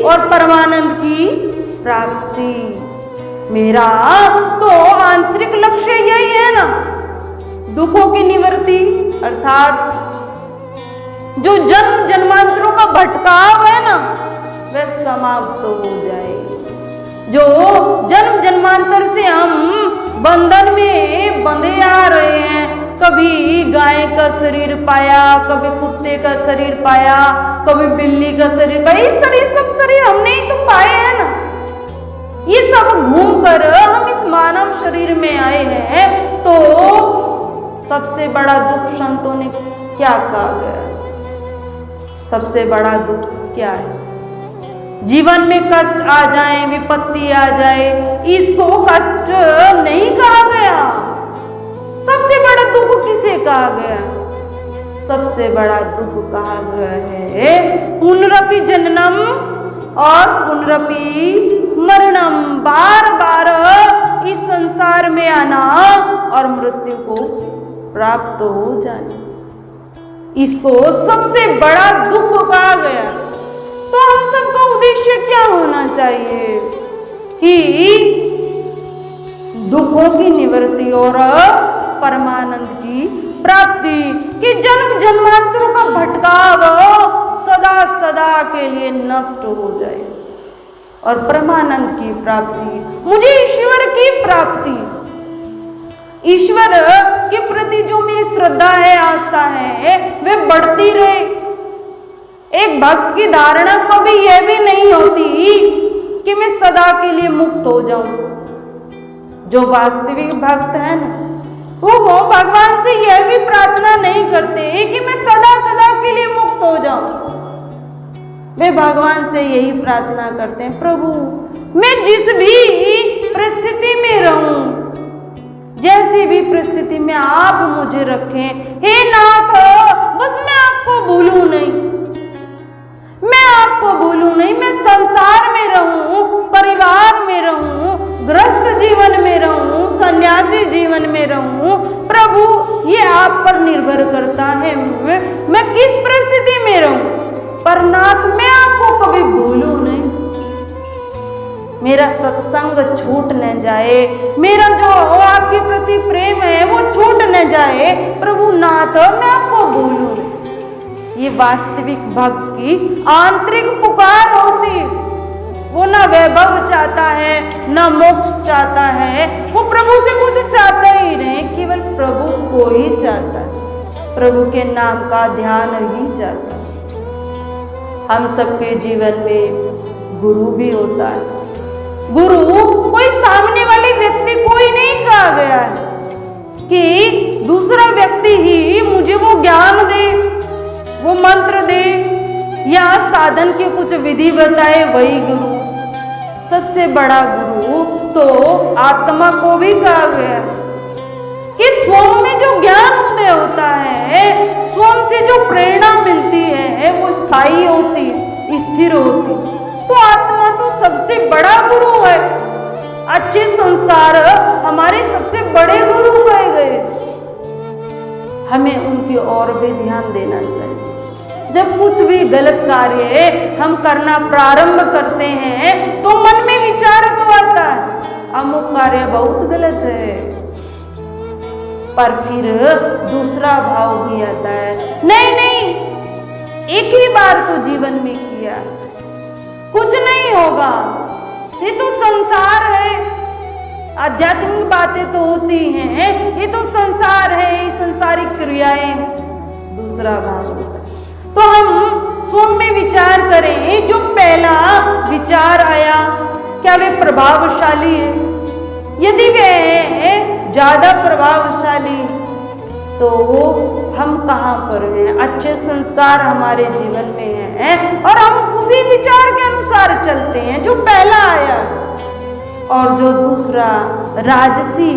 और परमानंद की प्राप्ति। मेरा तो आंतरिक लक्ष्य यही है ना, दुखों की निवृत्ति, अर्थात जो जन्म जन्मांतरों का भटकाव है ना वह समाप्त हो जाए। जो जन्म जन्मांतर से हम बंधन में बंधे आ रहे हैं, कभी गाय का शरीर पाया, कभी कुत्ते का शरीर पाया, कभी बिल्ली का शरीर पाया, ये शरीर सब शरीर हमने ही तो पाए हैं ना। ये सब घूमकर हम इस मानव शरीर में आए हैं। तो सबसे बड़ा दुख संतों ने क्या कहा गया? सबसे बड़ा दुख क्या है? जीवन में कष्ट आ जाए, विपत्ति आ जाए, इसको कष्ट नहीं कहा गया। सबसे बड़ा दुख किसे कहा गया? सबसे बड़ा दुख कहा गया है पुनरपि जननम और पुनरपि मरणम, बार बार इस संसार में आना और मृत्यु को प्राप्त हो जाना, इसको सबसे बड़ा दुख कहा गया। तो हम सबका उद्देश्य क्या होना चाहिए कि दुखों की निवृत्ति और परमानंद की प्राप्ति, कि जन्म जन्मांतरों का भटकाव सदा सदा के लिए नष्ट हो जाए और परमानंद की प्राप्ति, मुझे ईश्वर की प्राप्ति, ईश्वर के प्रति जो मेरी श्रद्धा है, आस्था है, वे बढ़ती रहे। एक भक्त की धारणा कभी यह भी नहीं होती कि मैं सदा के लिए मुक्त हो जाऊं। जो वास्तविक भक्त है ना, वो भगवान से यह भी प्रार्थना नहीं करते कि मैं सदा सदा के लिए मुक्त हो जाऊं। वे भगवान से यही प्रार्थना करते हैं, प्रभु मैं जिस भी परिस्थिति में रहूं, जैसी भी परिस्थिति में आप मुझे रखें, हे नाथ, बस मैं आपको भूलूं नहीं, मैं आपको भूलूं नहीं। मैं संसार में रहूं, परिवार में रहूं, गृहस्थ जीवन में रहूं, सन्यासी जीवन में रहूं, प्रभु ये आप पर निर्भर करता है मैं किस परिस्थिति में रहूं, पर नाथ मैं आपको कभी भूलूं नहीं। मेरा सत्संग छूट न जाए, मेरा जो आपके प्रति प्रेम है वो छूट न जाए, प्रभु नाथ मैं आपको भूलूं नहीं। ये वास्तविक भक्त की आंतरिक पुकार होती। वो ना वैभव चाहता है, ना मोक्ष चाहता है, वो प्रभु से कुछ चाहता ही नहीं, केवल प्रभु को ही चाहता है, प्रभु के नाम का ध्यान ही चाहता है। हम सबके जीवन में गुरु भी होता है। गुरु कोई सामने वाले व्यक्ति को ही नहीं कहा गया है कि दूसरा व्यक्ति ही मुझे वो ज्ञान दे, वो मंत्र दे या साधन की कुछ विधि बताए, वही गुरु। सबसे बड़ा गुरु तो आत्मा को भी कहा गया कि स्वयं में जो ज्ञान उदय होता है, स्वयं से जो प्रेरणा मिलती है वो स्थायी होती है, स्थिर होती है। तो आत्मा तो सबसे बड़ा गुरु है। अच्छे संस्कार हमारे सबसे बड़े गुरु कहे गए, हमें उनकी ओर भी ध्यान देना चाहिए। जब कुछ भी गलत कार्य हम करना प्रारंभ करते हैं तो मन में विचार तो आता है, अमुक कार्य बहुत गलत है, पर फिर दूसरा भाव भी आता है, नहीं नहीं एक ही बार तो जीवन में किया, कुछ नहीं होगा, ये तो संसार है, आध्यात्मिक बातें तो होती हैं, ये तो संसार है, ये संसारिक क्रियाएं। दूसरा भाव होता है। तो हम स्वयं में विचार करें, जो पहला विचार आया क्या वे प्रभावशाली है? यदि वे ज्यादा प्रभावशाली तो हम कहाँ पर हैं? अच्छे संस्कार हमारे जीवन में हैं और हम उसी विचार के अनुसार चलते हैं जो पहला आया, और जो दूसरा राजसी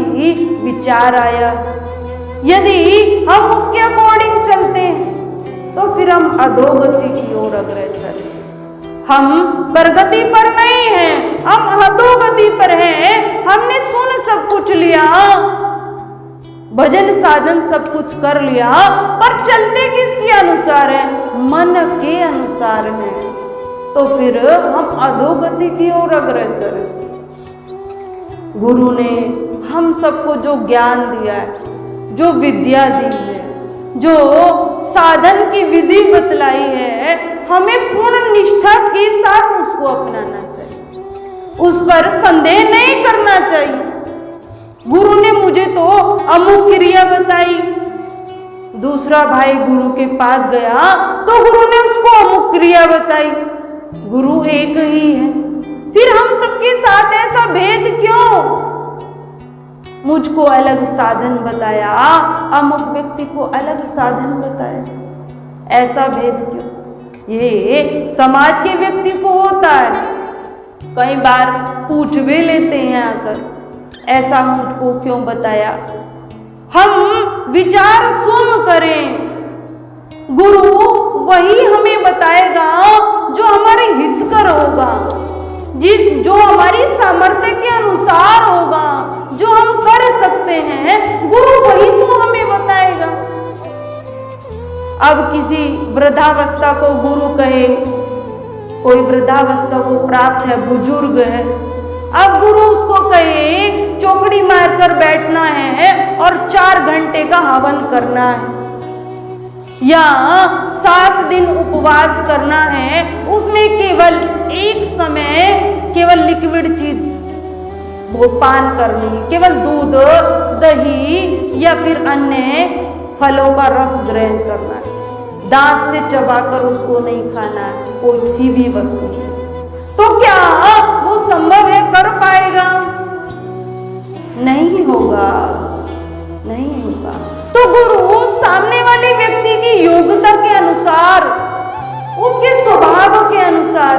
विचार आया, यदि हम उसके अकॉर्डिंग चलते हैं तो फिर हम अधोगति की ओर अग्रसर हैं। हम प्रगति पर नहीं हैं, हम अधोगति पर हैं। हमने सुन सब कुछ लिया, भजन साधन सब कुछ कर लिया, पर चलते किसके अनुसार है? मन के अनुसार है। तो फिर हम अधोगति की ओर अग्रसर हैं। गुरु ने हम सबको जो ज्ञान दिया है, जो विद्या दी है, जो साधन की विधि बतलाई है, हमें पूर्ण निष्ठा के साथ उसको अपनाना चाहिए, उस पर संदेह नहीं करना चाहिए। गुरु ने मुझे तो अमुक क्रिया बताई, दूसरा भाई गुरु के पास गया तो गुरु ने उसको अमुक क्रिया बताई। गुरु एक ही है, फिर हम सबके साथ ऐसा भेद क्यों? मुझको अलग साधन बताया, अमुक व्यक्ति को अलग साधन बताया, ऐसा भेद क्यों? ये समाज के व्यक्ति को होता है। कई बार पूछ भी लेते हैं आकर, ऐसा मुझको क्यों बताया? हम विचार स्वयं करें, गुरु वही हमें बताएगा जो हमारे हितकर होगा, जो हमारी सामर्थ्य के अनुसार होगा, जो हम कर सकते हैं, गुरु वही तो हमें बताएगा। अब किसी वृद्धावस्था को गुरु कहे, कोई वृद्धावस्था को प्राप्त है, बुजुर्ग है, अब गुरु उसको कहे चौकड़ी मारकर बैठना है और 4 घंटे का हवन करना है, या 7 दिन उपवास करना है, उसमें केवल एक समय केवल लिक्विड चीज वो पान करनी है, केवल दूध, दही या फिर अन्य फलों का रस ग्रहण करना है, दांत से चबाकर उसको नहीं खाना है, कोई सी भी वस्तु। तो क्या वो संभव है, कर पाएगा? नहीं होगा, नहीं होगा। तो गुरु सामने वाले व्यक्ति की योग्यता के अनुसार, उसके स्वभाव के अनुसार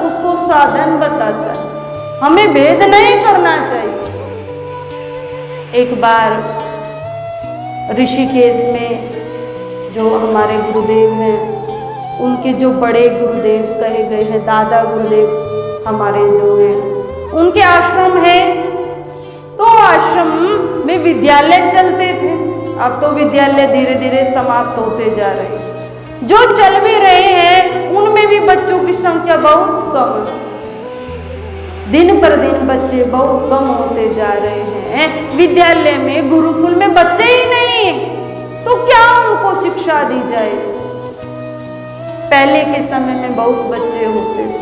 उसको साधन बताता है, हमें भेद नहीं करना चाहिए। एक बार ऋषिकेश में जो हमारे गुरुदेव हैं, उनके जो बड़े गुरुदेव कहे गए हैं, दादा गुरुदेव हमारे जो हैं, उनके आश्रम है, तो आश्रम में विद्यालय चलते थे। अब तो विद्यालय धीरे धीरे समाप्त होते जा रहे हैं, जो चल भी रहे हैं उनमें भी बच्चों की संख्या बहुत कम है, दिन पर दिन बच्चे बहुत कम होते जा रहे हैं। विद्यालय में, गुरुकुल में बच्चे ही नहीं, तो क्या उनको शिक्षा दी जाए? पहले के समय में बहुत बच्चे होते थे,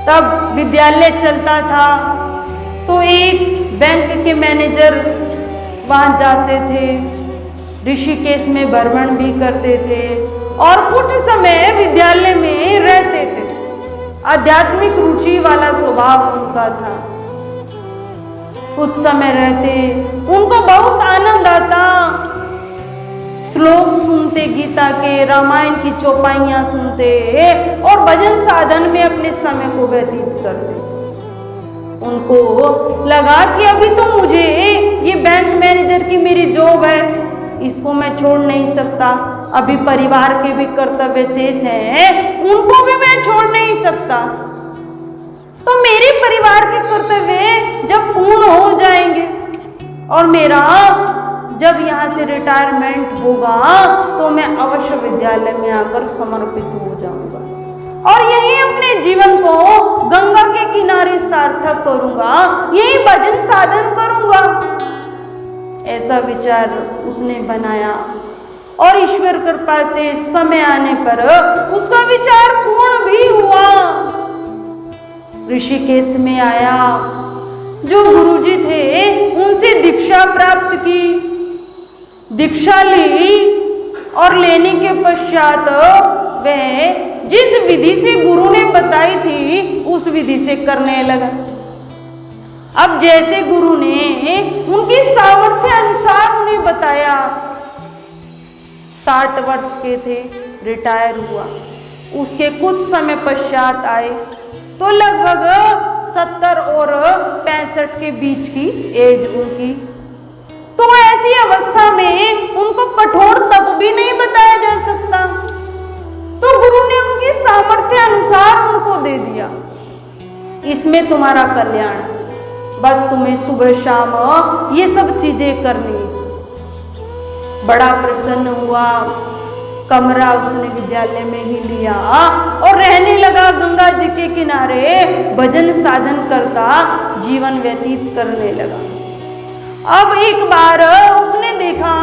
तब विद्यालय चलता था तो एक बैंक के मैनेजर वहां जाते थे, ऋषिकेश में भ्रमण भी करते थे और कुछ समय विद्यालय में रहते थे। आध्यात्मिक रुचि वाला स्वभाव उनका था। कुछ समय रहते, उनको बहुत आनंद आता, श्लोक सुनते गीता के, रामायण की चौपाइयां सुनते और भजन साधन में अपने समय को व्यतीत करते। उनको लगा कि अभी तो मुझे ये बैंक मैनेजर की मेरी जॉब है, इसको मैं छोड़ नहीं सकता, अभी परिवार के भी कर्तव्य शेष हैं, उनको भी मैं छोड़ नहीं सकता। तो मेरे परिवार के कर्तव्य जब पूर्ण हो जाएंगे और मेरा जब यहाँ से रिटायरमेंट होगा तो मैं अवश्य विद्यालय में आकर समर्पित हो जाऊंगा और यही अपने जीवन को गंगा के किनारे सार्थक करूंगा, यही भजन साधन करूंगा। ऐसा विचार उसने बनाया और ईश्वर कृपा से समय आने पर उसका विचार पूर्ण भी हुआ। ऋषिकेश में आया, जो गुरुजी थे उनसे दीक्षा प्राप्त की, दीक्षा ली और लेने के पश्चात वह जिस विधि से गुरु ने बताई थी उस विधि से करने लगा। अब जैसे गुरु ने उनकी सामर्थ्य अनुसार उन्हें बताया, 60 वर्ष के थे, रिटायर हुआ, उसके कुछ समय पश्चात आए तो लगभग 70 और 65 के बीच की एज उनकी। तो ऐसी अवस्था में उनको कठोर तप भी नहीं बताया जा सकता, तो गुरु ने उनकी सामर्थ्य अनुसार उनको दे दिया, इसमें तुम्हारा कल्याण, बस तुम्हें सुबह शाम ये सब चीजें करनी। बड़ा प्रसन्न हुआ, कमरा उसने विद्यालय में ही लिया और रहने लगा गंगा जी के किनारे, भजन साधन करता जीवन व्यतीत करने लगा। अब एक बार उसने देखा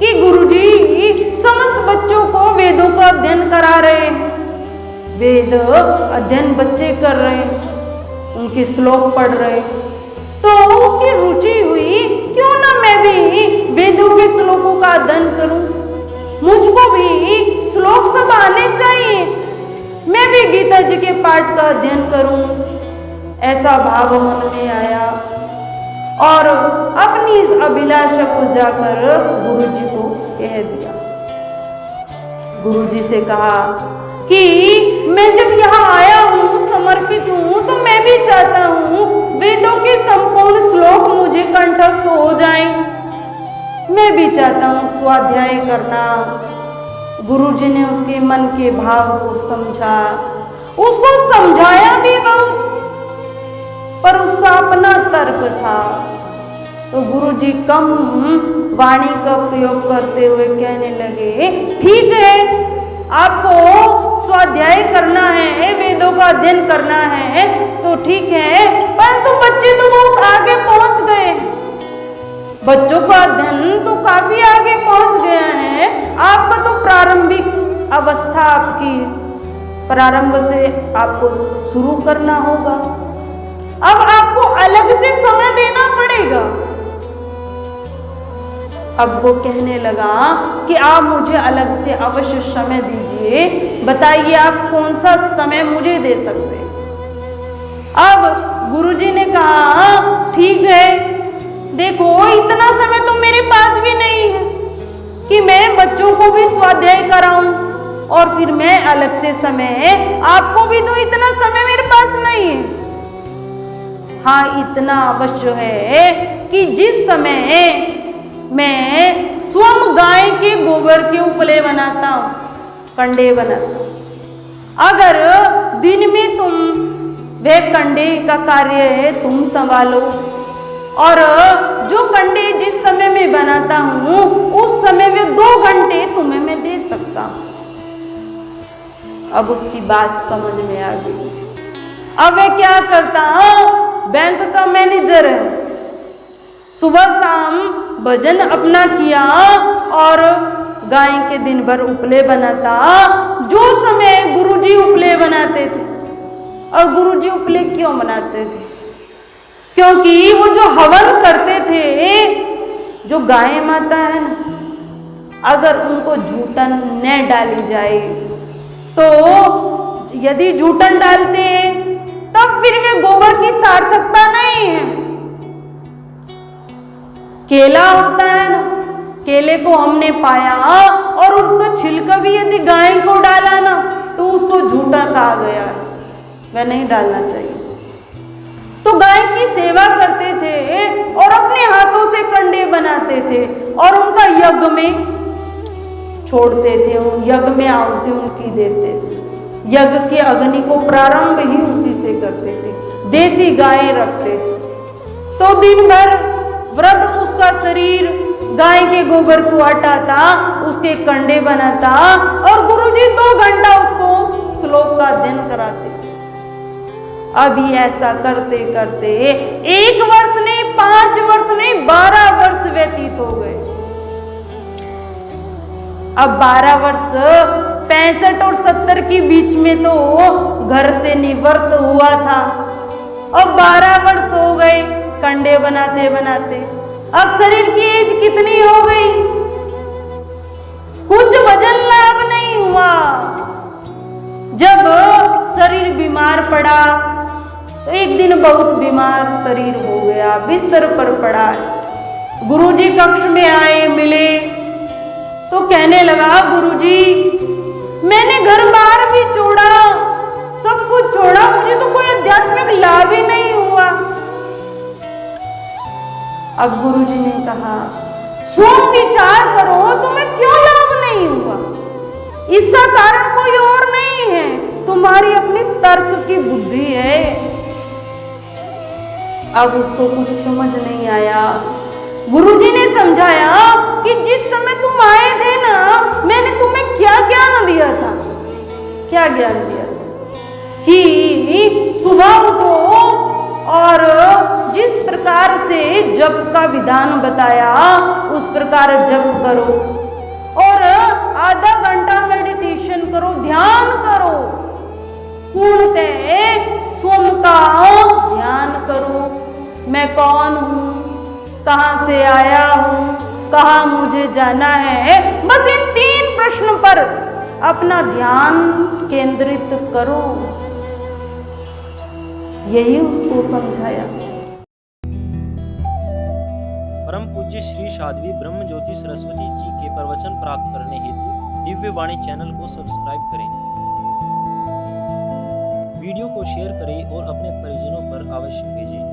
कि गुरुजी समस्त बच्चों को वेदों का अध्ययन करा रहे हैं। वेद अध्ययन बच्चे कर रहे हैं, उनके श्लोक पढ़ रहे, तो उसकी रुचि हुई क्यों ना मैं भी वेदों के श्लोकों का अध्ययन करूं, मुझको भी श्लोक सब आने चाहिए, मैं भी गीता जी के पाठ का अध्ययन करूं। ऐसा भाव मन में आया और अपनी इस अभिलाषा को जाकर गुरुजी को कह दिया। गुरुजी से कहा कि मैं जब यहाँ आया हूँ, समर्पित हूँ, तो मैं भी चाहता हूँ वेदों के संपूर्ण श्लोक मुझे कंठस्थ हो जाएं। मैं भी चाहता हूँ स्वाध्याय करना। गुरुजी ने उसके मन के भाव को समझा, उसको समझाया भी बहुत, पर उसका अपना तर्क था। तो गुरुजी कम वाणी का प्रयोग करते हुए कहने लगे, ठीक है, आपको स्वाध्याय करना है, वेदों का अध्ययन करना है तो ठीक है, परंतु बच्चे तो बहुत आगे पहुंच गए, बच्चों का अध्ययन तो काफी आगे पहुंच गया है, आपका तो प्रारंभिक अवस्था आपकी, प्रारंभ से आपको शुरू करना होगा, अब आपको अलग से समय देना पड़ेगा। अब वो कहने लगा कि आप मुझे अलग से अवश्य समय दीजिए, बताइए आप कौन सा समय मुझे दे सकते हैं। अब गुरुजी ने कहा, ठीक है, देखो इतना समय तो मेरे पास भी नहीं है कि मैं बच्चों को भी स्वाध्याय कराऊं और फिर मैं अलग से समय आपको भी दूं, इतना समय मेरे पास नहीं है। हाँ, इतना अवश्य है कि जिस समय मैं स्वयं गाय के गोबर के उपले बनाता हूं, कंडे बनाता हूं, अगर दिन में तुम वह कंडे का कार्य है तुम संभालो और जो कंडे जिस समय में बनाता हूं उस समय में 2 घंटे तुम्हें मैं दे सकता हूं। अब उसकी बात समझ में आ गई। अब मैं क्या करता हूं, बैंक का मैनेजर है, सुबह शाम भजन अपना किया और गाय के दिन भर उपले बनाता। जो समय गुरुजी उपले बनाते थे, और गुरुजी उपले क्यों बनाते थे, क्योंकि वो जो हवन करते थे, जो गाय माता है ना, अगर उनको जूठन न डाली जाए तो यदि जूठन डालते हैं तब फिर वे गोबर की सार्थकता नहीं है। केला होता है ना, केले को हमने पाया और उसको छिलका भी यदि गाय को डाला ना तो उसको झूठा कहा गया, वह नहीं डालना चाहिए। तो गाय की सेवा करते थे और अपने हाथों से कंडे बनाते थे और उनका यज्ञ में छोड़ते थे, यज्ञ में आहुति उनकी देते थे। यज्ञ के अग्नि को प्रारंभ ही उसी से करते थे, देसी गाय रखते थे। तो दिन भर वृद्ध उसका शरीर गाय के गोबर को हटाता, उसके कंडे बनाता और गुरुजी 2 घंटा उसको श्लोक का अध्ययन कराते। अभी ऐसा करते करते 1 वर्ष नहीं, 5 वर्ष नहीं, 12 वर्ष व्यतीत हो गए। अब 12 वर्ष 65 और 70 के बीच में तो घर से निवृत्त हुआ था। अब 12 वर्ष हो गए कंडे बनाते बनाते। अब शरीर की एज कितनी हो गई, कुछ वजन लाभ नहीं हुआ। जब शरीर बीमार पड़ा तो एक दिन बहुत बीमार शरीर हो गया, बिस्तर पर पड़ा। गुरुजी कक्ष में आए, मिले तो कहने लगा, गुरुजी मैंने घर बार भी छोड़ा, सब कुछ छोड़ा, मुझे तो कोई आध्यात्मिक लाभ ही नहीं हुआ। अब गुरुजी ने कहा, स्वयं विचार करो तुम्हें क्यों लाभ नहीं हुआ। इसका कारण कोई और नहीं है, तुम्हारी अपनी तर्क की बुद्धि है। अब उसको कुछ समझ नहीं आया। गुरुजी ने समझाया कि जिस समय तुम आए थे ना, मैंने तुम्हें क्या ज्ञान दिया था। क्या ज्ञान दिया था कि सुबह उठो और जिस प्रकार से जप का विधान बताया उस प्रकार जप करो और आधा घंटा मेडिटेशन करो, ध्यान करो, पूर्णतः स्वयं का ध्यान करो। मैं कौन हूँ, कहाँ से आया हूँ, कहाँ मुझे जाना है, बस इन 3 प्रश्न पर अपना ध्यान केंद्रित करो। यही उसको समझाया। परम पूज्य श्री साध्वी ब्रह्म ज्योति सरस्वती जी के प्रवचन प्राप्त करने हेतु दिव्य वाणी चैनल को सब्सक्राइब करें, वीडियो को शेयर करें और अपने परिजनों पर अवश्य भेजें।